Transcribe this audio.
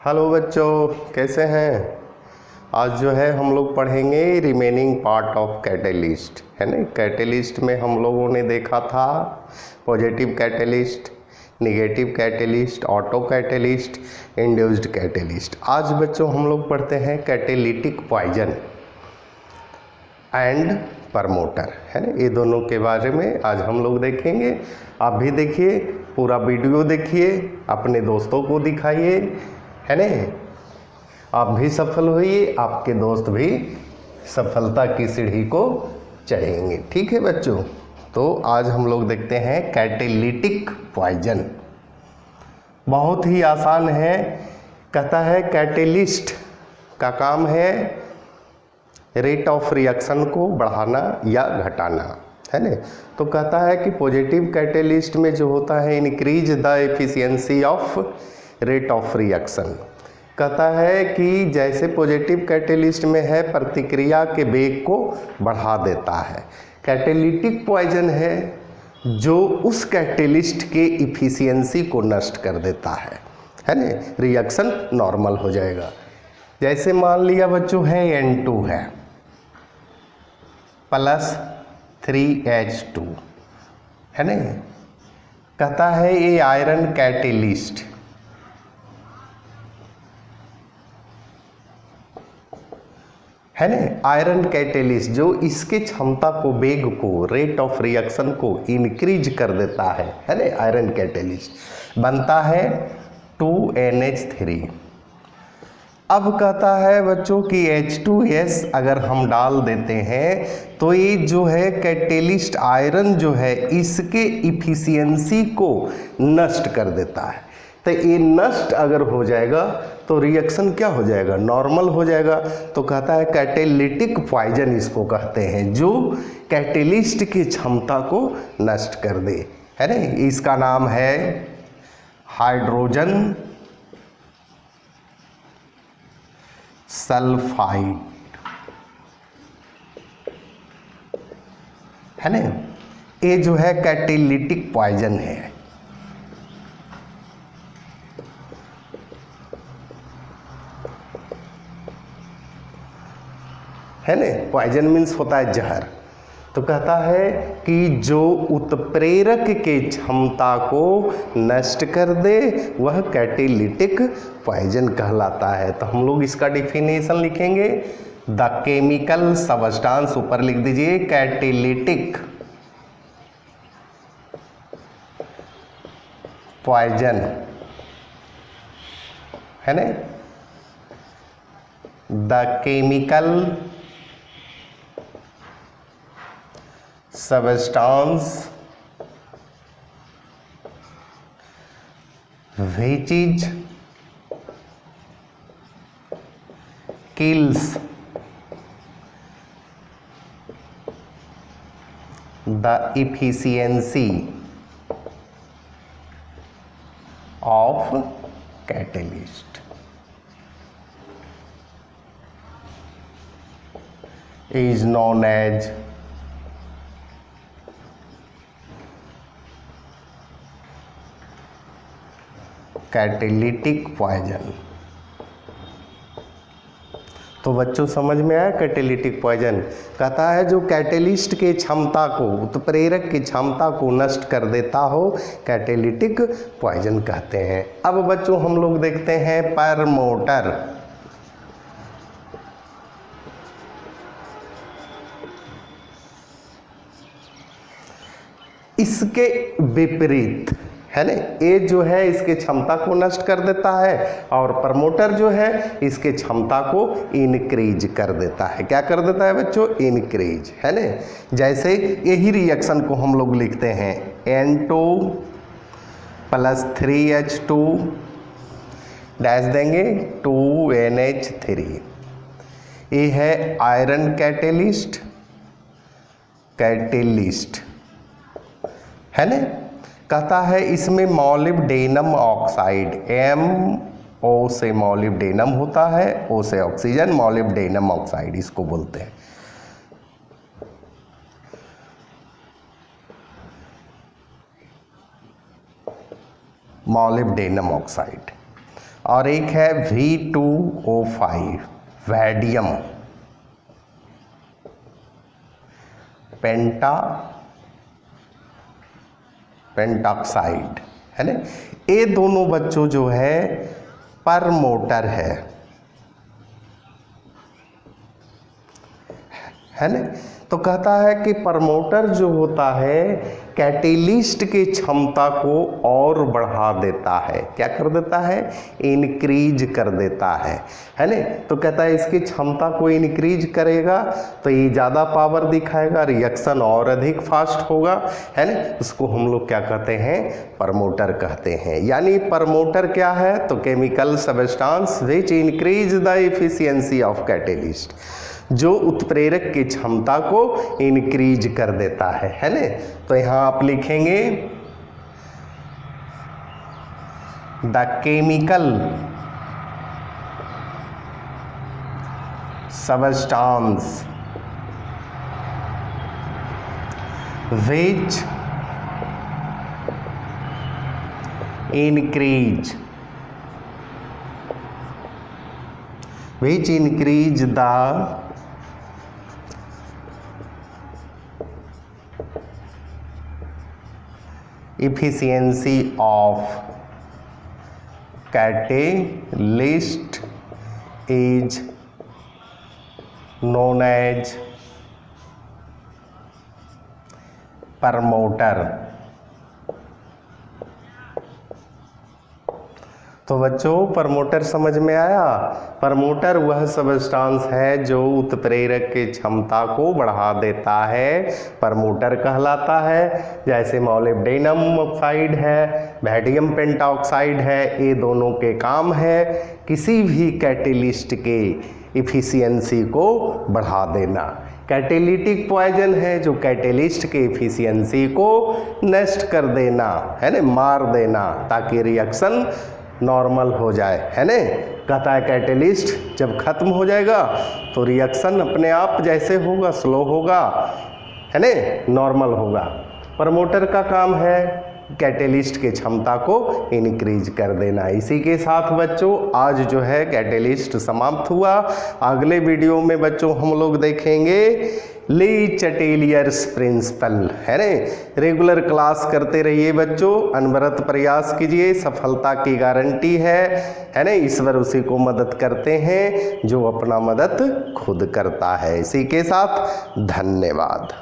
Hello बच्चों, कैसे हैं। आज जो है हम लोग पढ़ेंगे रिमेनिंग पार्ट ऑफ कैटेलिस्ट, है ना। कैटेलिस्ट में हम लोगों ने देखा था positive catalyst, negative catalyst, auto catalyst, induced catalyst. आज बच्चों हम लोग पढ़ते हैं कैटेलिटिक पॉइजन एंड प्रमोटर, है ना। ये दोनों के बारे में आज हम लोग देखेंगे। आप भी देखिए, पूरा वीडियो देखिए, अपने दोस्तों को दिखाइए, है ना। आप भी सफल होइए, आपके दोस्त भी सफलता की सीढ़ी को चढ़ेंगे। ठीक है बच्चों, तो आज हम लोग देखते हैं कैटेलिटिक पॉइजन। बहुत ही आसान है। कहता है कैटेलिस्ट का काम है रेट ऑफ रिएक्शन को बढ़ाना या घटाना, है ना। तो कहता है कि पॉजिटिव कैटेलिस्ट में जो होता है increase the efficiency of rate of reaction. कहता है कि जैसे पॉजिटिव कैटेलिस्ट में है प्रतिक्रिया के वेग को बढ़ा देता है। कैटेलिटिक पॉइजन है जो उस कैटेलिस्ट के इफिशियंसी को नष्ट कर देता है ना। रिएक्शन नॉर्मल हो जाएगा। जैसे मान लिया बच्चों है N2 है प्लस 3H2, है ना। कहता है ये आयरन कैटेलिस्ट है ना। आयरन कैटेलिस्ट जो इसके क्षमता को, वेग को, रेट ऑफ रिएक्शन को इंक्रीज कर देता है ना। आयरन कैटेलिस्ट बनता है 2NH3। अब कहता है बच्चों कि H2S अगर हम डाल देते हैं तो ये जो है कैटेलिस्ट आयरन जो है इसके इफिशियंसी को नष्ट कर देता है। तो ये नष्ट अगर हो जाएगा तो रिएक्शन क्या हो जाएगा, नॉर्मल हो जाएगा। तो कहता है कैटेलिटिक पॉइजन इसको कहते हैं जो कैटेलिस्ट की क्षमता को नष्ट कर दे, है ना। इसका नाम है हाइड्रोजन सल्फाइड, है ना। ये जो है कैटेलिटिक पॉइजन है ना। पॉइजन मीन्स होता है जहर। तो कहता है कि जो उत्प्रेरक के क्षमता को नष्ट कर दे वह कैटेलिटिक पॉइजन कहलाता है। तो हम लोग इसका डिफिनेशन लिखेंगे। द केमिकल सबस्टांस, ऊपर लिख दीजिए कैटेलिटिक पॉइजन, है ना। The chemical substance which is kills the efficiency of catalyst is known as catalytic poison. तो बच्चों समझ में आया कैटेलिटिक पॉइजन। कहता है जो कैटेलिस्ट के क्षमता को, उत्प्रेरक की क्षमता को नष्ट कर देता हो कैटेलिटिक पॉइजन कहते हैं। अब बच्चों हम लोग देखते हैं प्रमोटर। इसके विपरीत, है ना। ये जो है इसके क्षमता को नष्ट कर देता है और प्रमोटर जो है इसके क्षमता को इनक्रीज कर देता है। क्या कर देता है बच्चों, इनक्रीज, है ना। जैसे यही रिएक्शन को हम लोग लिखते हैं N2 प्लस 3H2 डैश देंगे 2NH3। ये है आयरन कैटेलिस्ट, है ना। कहता है इसमें मॉलिब्डेनम ऑक्साइड, MO से मॉलिब्डेनम होता है, O से ऑक्सीजन, मॉलिब्डेनम ऑक्साइड इसको बोलते हैं। Molybdenum oxide. और एक है V2O5 वैडियम पेंटॉक्साइड, है ना। ये दोनों बच्चों जो है प्रमोटर है ना। तो कहता है कि प्रमोटर जो होता है कैटेलिस्ट की क्षमता को और बढ़ा देता है। क्या कर देता है? इनक्रीज कर देता है ना। तो कहता है इसकी क्षमता को इनक्रीज करेगा तो ये ज़्यादा पावर दिखाएगा, रिएक्शन और अधिक फास्ट होगा, है ना। उसको हम लोग क्या कहते हैं? प्रमोटर कहते हैं। यानी प्रमोटर क्या है? तो chemical substance which increase the efficiency of catalyst, जो उत्प्रेरक की क्षमता को इंक्रीज कर देता है ना। तो यहाँ आप लिखेंगे the chemical substance which increase the efficiency of catalyst is known as promoter. तो बच्चों प्रमोटर समझ में आया? प्रमोटर वह सब्सटेंस है जो उत्प्रेरक की क्षमता को बढ़ा देता है, प्रमोटर कहलाता है। जैसे मॉलिब्डेनम ऑक्साइड है, वैडियम पेंटॉक्साइड है, ये दोनों के काम है किसी भी कैटेलिस्ट के इफिशियंसी को बढ़ा देना। कैटेलिटिक पॉइजन है जो कैटेलिस्ट के इफिशियंसी को नष्ट कर देना, है ना, मार देना, ताकि रिएक्शन नॉर्मल हो जाए, है ना। कहता है कैटेलिस्ट जब खत्म हो जाएगा तो रिएक्शन अपने आप जैसे होगा स्लो होगा, है ना, नॉर्मल होगा। प्रमोटर का काम है कैटेलिस्ट की क्षमता को इनक्रीज कर देना। इसी के साथ बच्चों आज जो है कैटेलिस्ट समाप्त हुआ। अगले वीडियो में बच्चों हम लोग देखेंगे ले चटेलियर्स प्रिंसिपल, है ना। रेगुलर क्लास करते रहिए बच्चों, अनवरत प्रयास कीजिए, सफलता की गारंटी है ना। ईश्वर उसी को मदद करते हैं जो अपना मदद खुद करता है। इसी के साथ धन्यवाद।